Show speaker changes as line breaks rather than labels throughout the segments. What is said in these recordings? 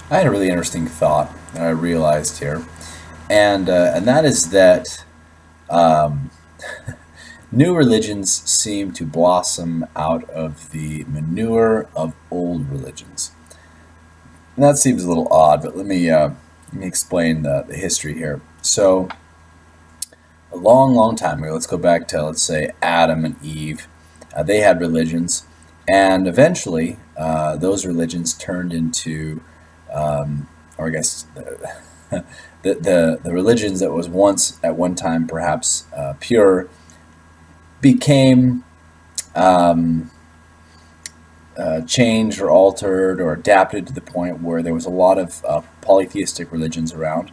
I had a really interesting thought that I realized here, and that is that um, new religions seem to blossom out of the manure of old religions. And that seems a little odd, but let me explain the history here. So, a long, long time ago, let's go back to, let's say, Adam and Eve. They had religions, and eventually those religions turned into, or I guess, the religions that was once at one time perhaps pure became um, changed or altered or adapted to the point where there was a lot of polytheistic religions around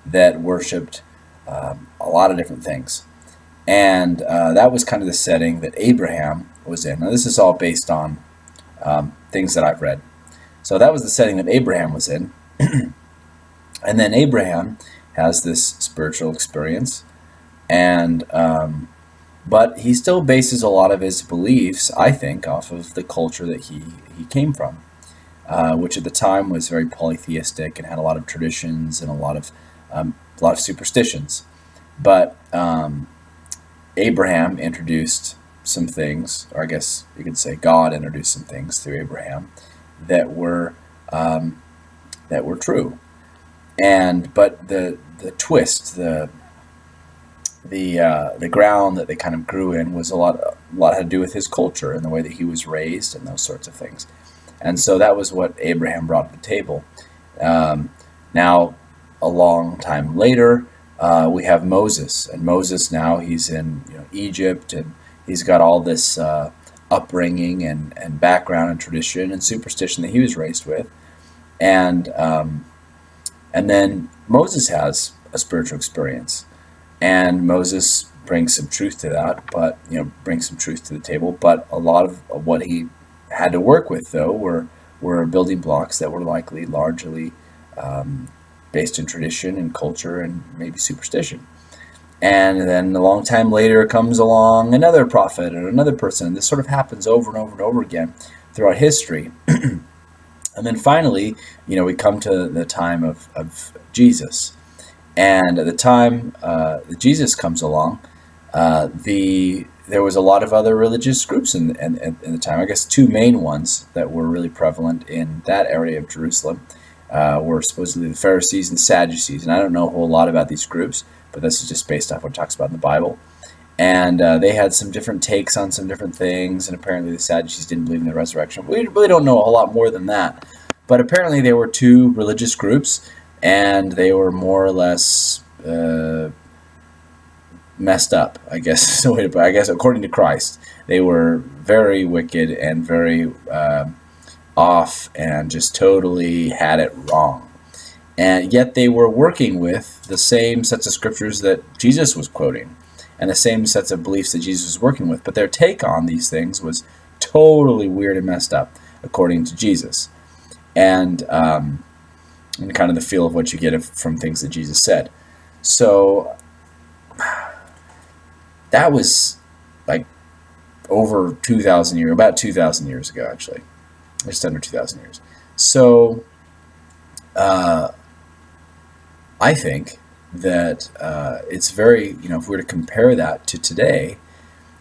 that worshipped a lot of different things. And that was kind of the setting that Abraham was in. Now, this is all based on things that I've read. So that was the setting that Abraham was in. And then Abraham has this spiritual experience, and but he still bases a lot of his beliefs, I think, off of the culture that he came from, which at the time was very polytheistic and had a lot of traditions and a lot of superstitions. But Abraham introduced some things, or I guess you could say God introduced some things through Abraham that were um, that were true. And but the twist, the ground that they kind of grew in was a lot had to do with his culture and the way that he was raised and those sorts of things. And so that was what Abraham brought to the table. Now, a long time later, we have Moses, and Moses now he's in Egypt, and he's got all this upbringing and background and tradition and superstition that he was raised with, and and then Moses has a spiritual experience, and Moses brings some truth to that, but brings some truth to the table. But a lot of what he had to work with, though, were building blocks that were likely largely um, based in tradition and culture and maybe superstition. And then a long time later comes along another prophet or another person. This sort of happens over and over and over again throughout history. And then finally, we come to the time of Jesus. And at the time that Jesus comes along, there was a lot of other religious groups in the time. I guess two main ones that were really prevalent in that area of Jerusalem were supposedly the Pharisees and Sadducees. And I don't know a whole lot about these groups, but this is just based off what it talks about in the Bible. And they had some different takes on some different things, and apparently the Sadducees didn't believe in the resurrection. We really don't know a whole lot more than that. But apparently they were two religious groups, and they were more or less messed up, I guess. So I guess according to Christ, they were very wicked and very off, and just totally had it wrong. And yet they were working with the same sets of scriptures that Jesus was quoting, and the same sets of beliefs that Jesus was working with. But their take on these things was totally weird and messed up, according to Jesus. And kind of the feel of what you get from things that Jesus said. So that was like over 2,000 years, about 2,000 years ago, actually, just under 2,000 years. So uh, I think that it's very, if we were to compare that to today,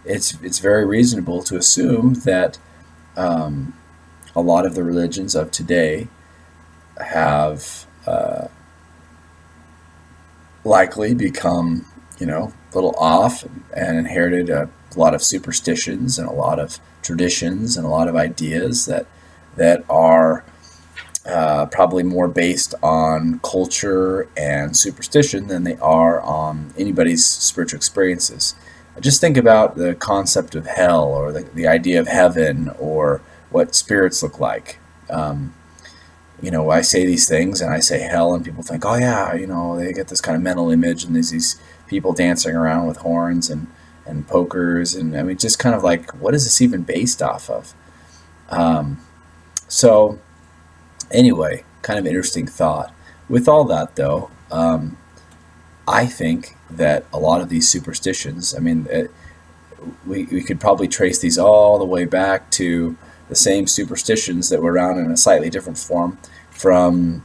it's very reasonable to assume that um, a lot of the religions of today have likely become, a little off, and inherited a lot of superstitions and a lot of traditions and a lot of ideas that are probably more based on culture and superstition than they are on anybody's spiritual experiences. Just think about the concept of hell, or the idea of heaven, or what spirits look like. I say these things and I say hell, and people think, oh yeah, they get this kind of mental image, and there's these people dancing around with horns and pokers, and I mean, just kind of like, what is this even based off of? Um, so anyway, kind of interesting thought. With all that though, I think that a lot of these superstitions, I mean, we could probably trace these all the way back to the same superstitions that were around in a slightly different form from,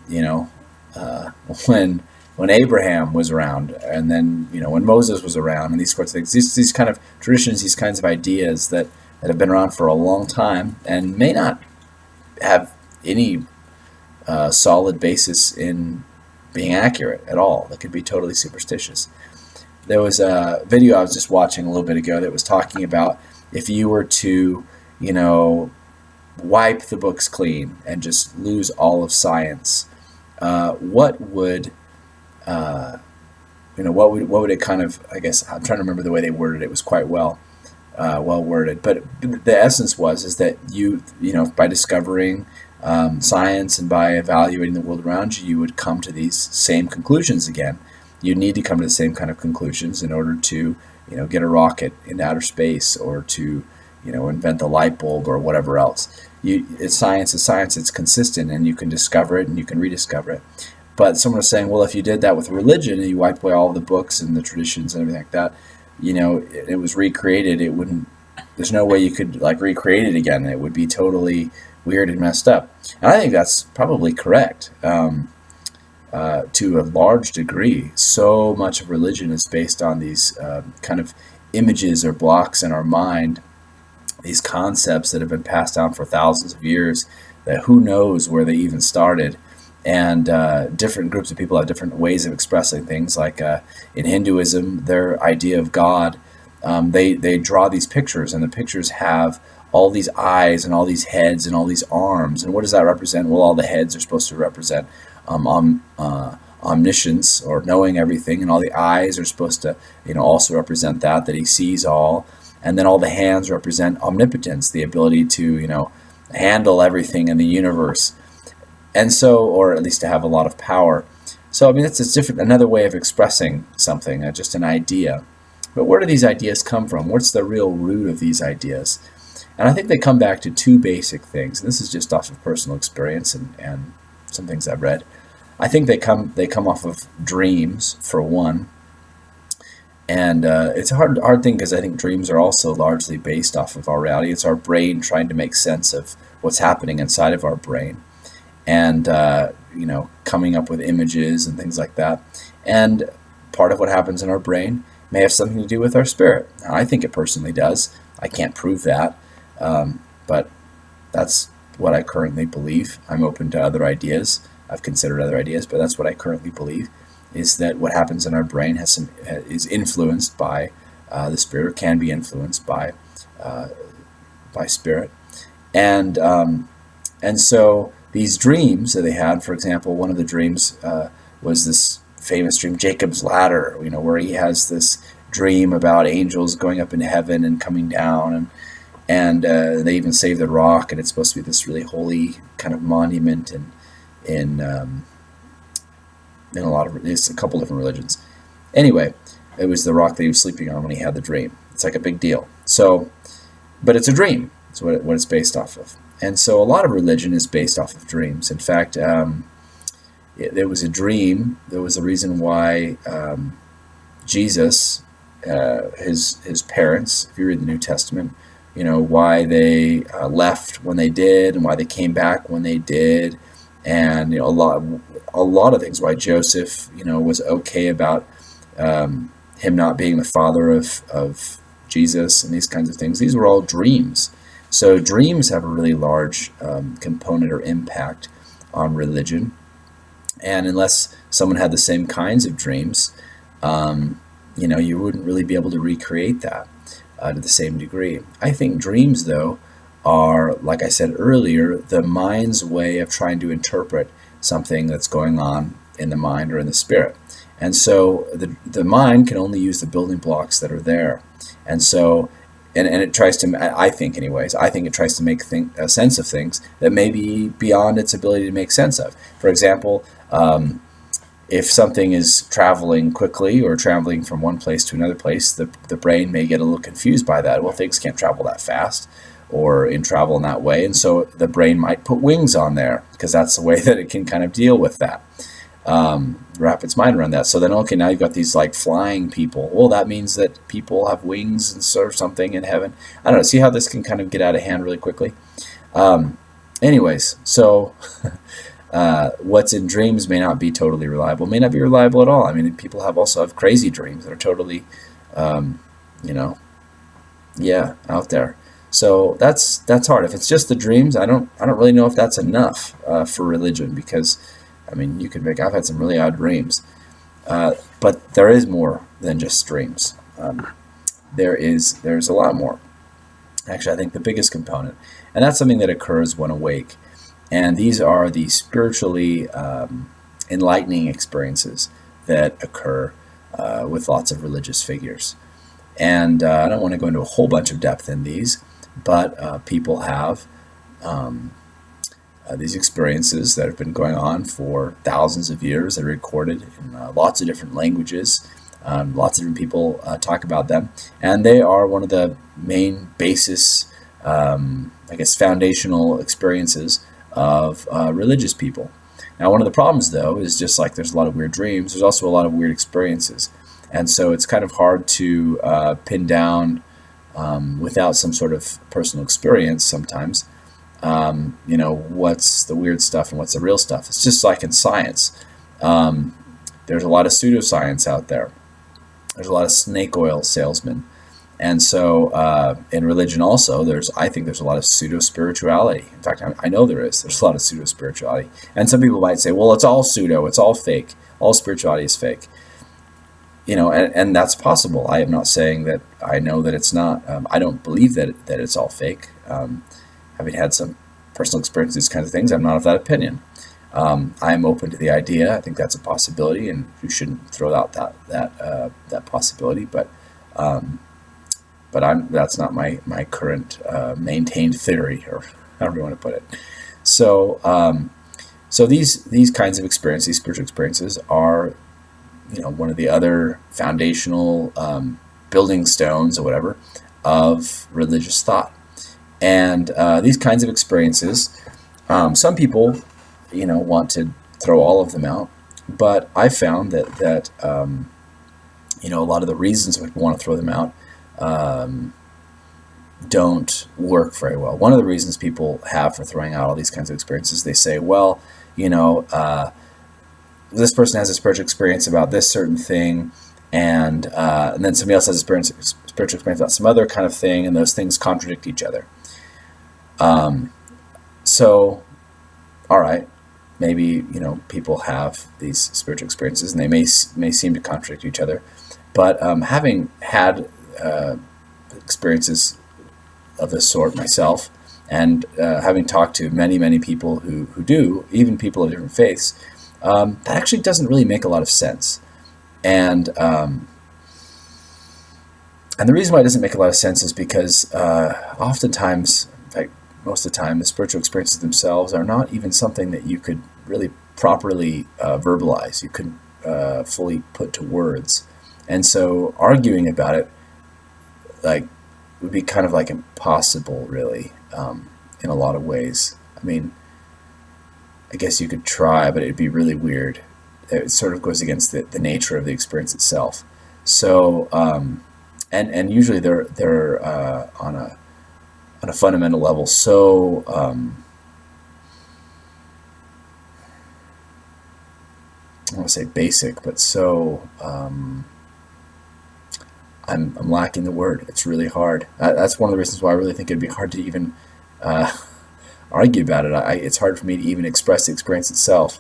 when Abraham was around, and then, when Moses was around, and these sorts of things, these kind of traditions, these kinds of ideas that have been around for a long time and may not have any solid basis in being accurate at all. That could be totally superstitious. There was a video I was just watching a little bit ago that was talking about if you were to, wipe the books clean and just lose all of science, what would what would it kind of, I guess, I'm trying to remember the way they worded it. It was quite well worded, but the essence is that by discovering science and by evaluating the world around you, you would come to these same conclusions again. You need to come to the same kind of conclusions in order to, get a rocket in outer space, or to, invent the light bulb or whatever else. Science is science. It's consistent, and you can discover it and you can rediscover it. But someone was saying, well, if you did that with religion and you wiped away all the books and the traditions and everything like that, it was recreated. It wouldn't. There's no way you could recreate it again. It would be totally weird and messed up. And I think that's probably correct. To a large degree, so much of religion is based on these kind of images or blocks in our mind, these concepts that have been passed down for thousands of years, that who knows where they even started. And different groups of people have different ways of expressing things. Like in Hinduism, their idea of God, they draw these pictures, and the pictures have all these eyes and all these heads and all these arms. And what does that represent? Well, all the heads are supposed to represent omniscience, or knowing everything, and all the eyes are supposed to, also represent that he sees all, and then all the hands represent omnipotence, the ability to, handle everything in the universe, and so, or at least to have a lot of power. So, I mean, it's another way of expressing something, just an idea. But where do these ideas come from? What's the real root of these ideas? And I think they come back to two basic things. And this is just off of personal experience and some things I've read. I think they come off of dreams, for one. And it's a hard thing, because I think dreams are also largely based off of our reality. It's our brain trying to make sense of what's happening inside of our brain, and coming up with images and things like that. And part of what happens in our brain may have something to do with our spirit. Now, I think it personally does. I can't prove that, but that's what I currently believe. I'm open to other ideas. I've considered other ideas, but that's what I currently believe, is that what happens in our brain is influenced by the spirit, or can be influenced by spirit. And so these dreams that they had, for example, one of the dreams was this famous dream, Jacob's Ladder, where he has this dream about angels going up into heaven and coming down, and they even save the rock, and it's supposed to be this really holy kind of monument in it's a couple different religions. Anyway, it was the rock that he was sleeping on when he had the dream. It's like a big deal. So, but it's a dream. It's what it's based off of. And so a lot of religion is based off of dreams. In fact, there was a dream. There was a reason why Jesus, his parents, if you read the New Testament, why they left when they did, and why they came back when they did, and a lot of things. Why Joseph, was okay about him not being the father of Jesus, and these kinds of things. These were all dreams. So dreams have a really large component or impact on religion. And unless someone had the same kinds of dreams, you wouldn't really be able to recreate that to the same degree. I think dreams, though, are, like I said earlier, the mind's way of trying to interpret something that's going on in the mind or in the spirit. And so the mind can only use the building blocks that are there. And so, and it tries to, I think it tries to make a sense of things that may be beyond its ability to make sense of. For example, if something is traveling quickly or traveling from one place to another place, the brain may get a little confused by that. Well, things can't travel that fast or travel in that way. And so the brain might put wings on there, because that's the way that it can kind of deal with that, wrap its mind around that. So then, okay, now you've got these like flying people. Well, that means that people have wings and or something in heaven. I don't know. See how this can kind of get out of hand really quickly? Anyways, so What's in dreams may not be totally reliable, may not be reliable at all. I mean, people also have crazy dreams that are totally, um, you know, yeah, out there. So that's hard. If it's just the dreams, I don't really know if that's enough for religion, because I mean, I've had some really odd dreams, but there is more than just dreams. There's a lot more. Actually, I think the biggest component, and that's something that occurs when awake, and these are the spiritually enlightening experiences that occur with lots of religious figures. And I don't want to go into a whole bunch of depth in these, but people have these experiences that have been going on for thousands of years. They're recorded in lots of different languages. Lots of different people talk about them, and they are one of the main basis, I guess, foundational experiences of religious people. Now, one of the problems, though, is just like there's a lot of weird dreams, there's also a lot of weird experiences. And so it's kind of hard to pin down without some sort of personal experience sometimes, what's the weird stuff and what's the real stuff. It's just like in science. There's a lot of pseudoscience out there. There's a lot of snake oil salesmen. And so in religion also, I think there's a lot of pseudo-spirituality. In fact, I know there's a lot of pseudo-spirituality. And some people might say, well, it's all pseudo, it's all fake. All spirituality is fake. And that's possible. I am not saying that I know that it's not. I don't believe that it's all fake. Having had some personal experience with these kinds of things, I'm not of that opinion. I am open to the idea. I think that's a possibility, and you shouldn't throw out that possibility. But that's not my current maintained theory, or however you want to put it. So these kinds of experiences, these spiritual experiences, are one of the other foundational building stones or whatever of religious thought. And these kinds of experiences, some people, want to throw all of them out, but I found that a lot of the reasons why people want to throw them out don't work very well. One of the reasons people have for throwing out all these kinds of experiences, they say, well, this person has a spiritual experience about this certain thing, and then somebody else has a spiritual experience about some other kind of thing, and those things contradict each other. So, all right, maybe people have these spiritual experiences, and they may seem to contradict each other. But having had experiences of this sort myself, and having talked to many people who do, even people of different faiths, that actually doesn't really make a lot of sense. And the reason why it doesn't make a lot of sense is because oftentimes, in fact, most of the time, the spiritual experiences themselves are not even something that you could really properly verbalize. You couldn't fully put to words. And so arguing about it would be kind of like impossible, really, in a lot of ways. I mean, I guess you could try, but it'd be really weird. It sort of goes against the nature of the experience itself. So, and usually they're on a fundamental level. So, I don't want to say basic, but so I'm lacking the word. It's really hard. That's one of the reasons why I really think it'd be hard to even argue about it. It's hard for me to even express the experience itself.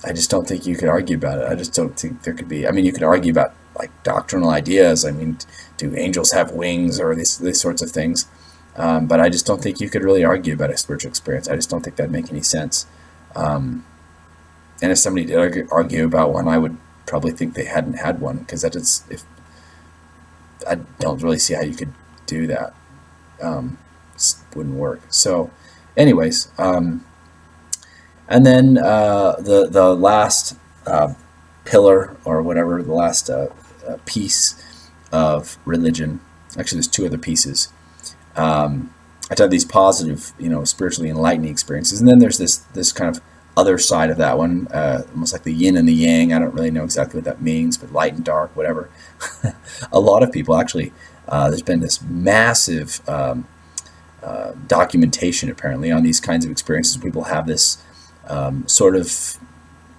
I just don't think you could argue about it. I just don't think there could be. I mean, you could argue about doctrinal ideas. I mean, do angels have wings, or these sorts of things? But I just don't think you could really argue about a spiritual experience. I just don't think that'd make any sense. And if somebody did argue about one, I would probably think they hadn't had one, because I don't really see how you could do that. Wouldn't work. So, anyways, and then the last pillar, or whatever, the last piece of religion. Actually, there's two other pieces. I have these positive, spiritually enlightening experiences, and then there's this kind of other side of that one, almost like the yin and the yang. I don't really know exactly what that means, but light and dark, whatever. A lot of people actually. There's been this massive documentation apparently on these kinds of experiences. People have this sort of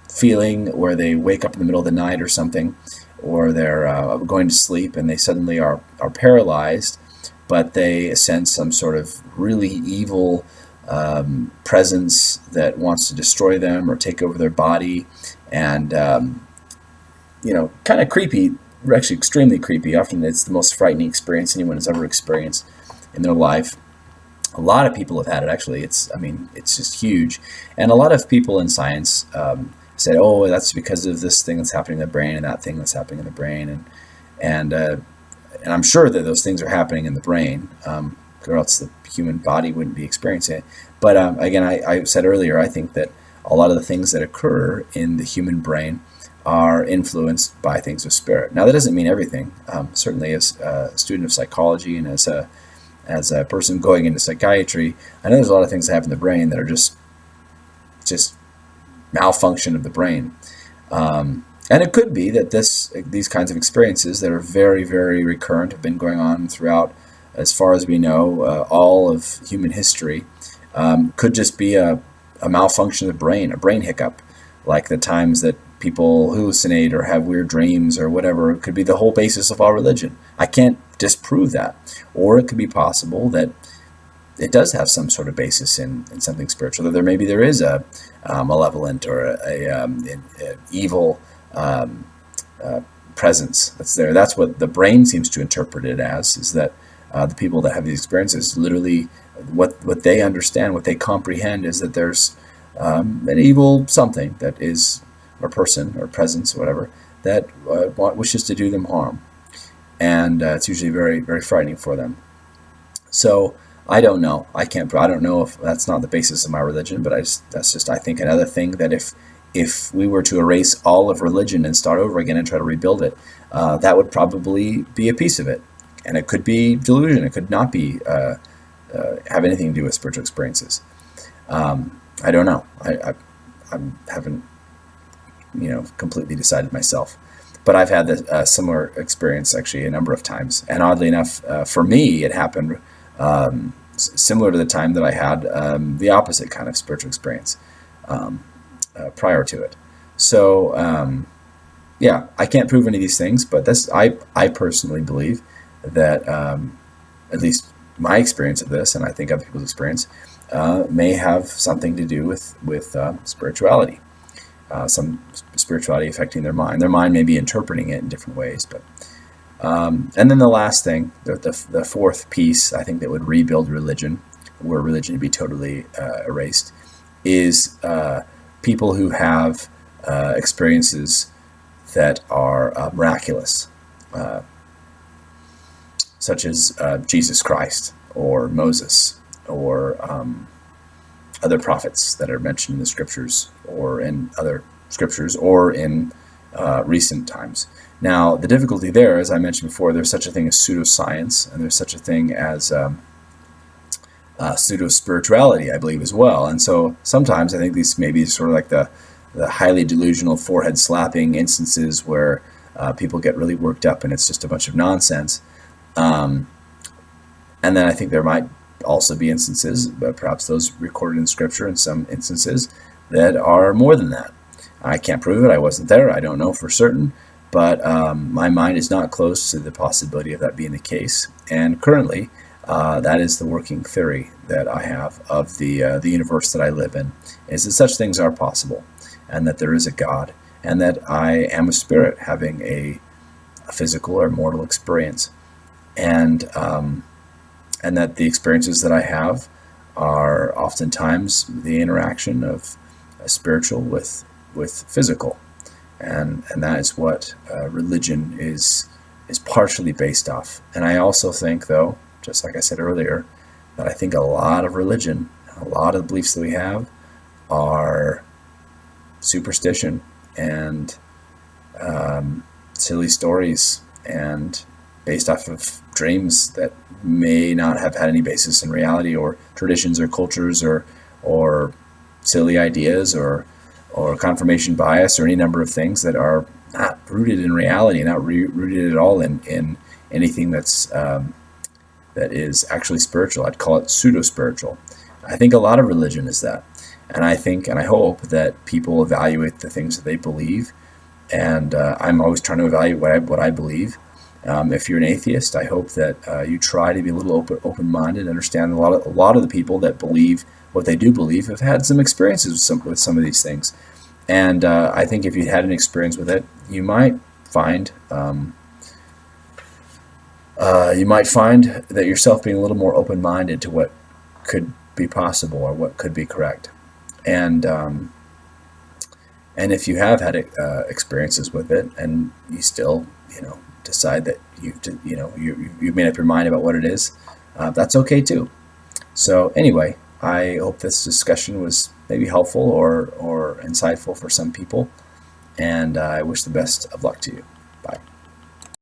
feeling where they wake up in the middle of the night or something, or they're going to sleep and they suddenly are paralyzed, but they sense some sort of really evil presence that wants to destroy them or take over their body. And kind of creepy, actually extremely creepy. Often it's the most frightening experience anyone has ever experienced in their life. A lot of people have had it, actually. It's just huge. And a lot of people in science say, oh, that's because of this thing that's happening in the brain and that thing that's happening in the brain. And I'm sure that those things are happening in the brain, or else the human body wouldn't be experiencing it. But again, I said earlier, I think that a lot of the things that occur in the human brain are influenced by things of spirit. Now, that doesn't mean everything. Certainly, as a student of psychology and as a person going into psychiatry, I know there's a lot of things that happen in the brain that are just malfunction of the brain. And it could be that these kinds of experiences that are very, very recurrent have been going on throughout, as far as we know, all of human history. Could just be a malfunction of the brain, a brain hiccup, like the times that people hallucinate or have weird dreams or whatever. It could be the whole basis of all religion. I can't disprove that. Or it could be possible that it does have some sort of basis in something spiritual. That maybe there is a malevolent or an evil presence that's there. That's what the brain seems to interpret it as, is that the people that have these experiences, literally what they understand, what they comprehend, is that there's an evil something that is, or person or presence or whatever, that wishes to do them harm. And it's usually very, very frightening for them. So I don't know. I don't know if that's not the basis of my religion, but that's just, I think, another thing that if we were to erase all of religion and start over again and try to rebuild it, that would probably be a piece of it. And it could be delusion. It could not be have anything to do with spiritual experiences. I don't know. I haven't completely decided myself. But I've had a similar experience actually a number of times. And oddly enough, for me, it happened similar to the time that I had the opposite kind of spiritual experience prior to it. So, I can't prove any of these things, but I personally believe that at least my experience of this, and I think other people's experience, may have something to do with spirituality. Some spirituality affecting their mind. Their mind may be interpreting it in different ways, but and then the last thing, the fourth piece, I think, that would rebuild religion, where religion would be totally erased, is people who have experiences that are miraculous, such as Jesus Christ or Moses or other prophets that are mentioned in the scriptures or in other scriptures or in recent times. Now, the difficulty there, as I mentioned before, there's such a thing as pseudoscience, and there's such a thing as pseudo-spirituality, I believe, as well. And so sometimes I think these may be sort of like the highly delusional forehead-slapping instances where people get really worked up and it's just a bunch of nonsense. And then I think there might also be instances, but perhaps those recorded in Scripture in some instances, that are more than that. I can't prove it. I wasn't there. I don't know for certain. But my mind is not close to the possibility of that being the case. And currently, that is the working theory that I have of the universe that I live in, is that such things are possible, and that there is a God, and that I am a spirit having a physical or mortal experience. And that the experiences that I have are oftentimes the interaction of spiritual with physical, and that is what religion is partially based off. And I also think, though, just like I said earlier, that I think a lot of religion, a lot of the beliefs that we have, are superstition and silly stories and based off of dreams that may not have had any basis in reality, or traditions or cultures or silly ideas or confirmation bias, or any number of things that are not rooted in reality, not rooted at all in anything that's that is actually spiritual. I'd call it pseudo-spiritual. I think a lot of religion is that. And I think and I hope that people evaluate the things that they believe. And I'm always trying to evaluate what I believe. If you're an atheist, I hope that you try to be a little open-minded, understand a lot of the people that believe what they do believe have had some experiences with some of these things. And I think if you had an experience with it, you might find that yourself being a little more open-minded to what could be possible or what could be correct. And if you have had experiences with it, and you still, decide that you've made up your mind about what it is, that's okay too. So anyway, I hope this discussion was maybe helpful or insightful for some people, and I wish the best of luck to you.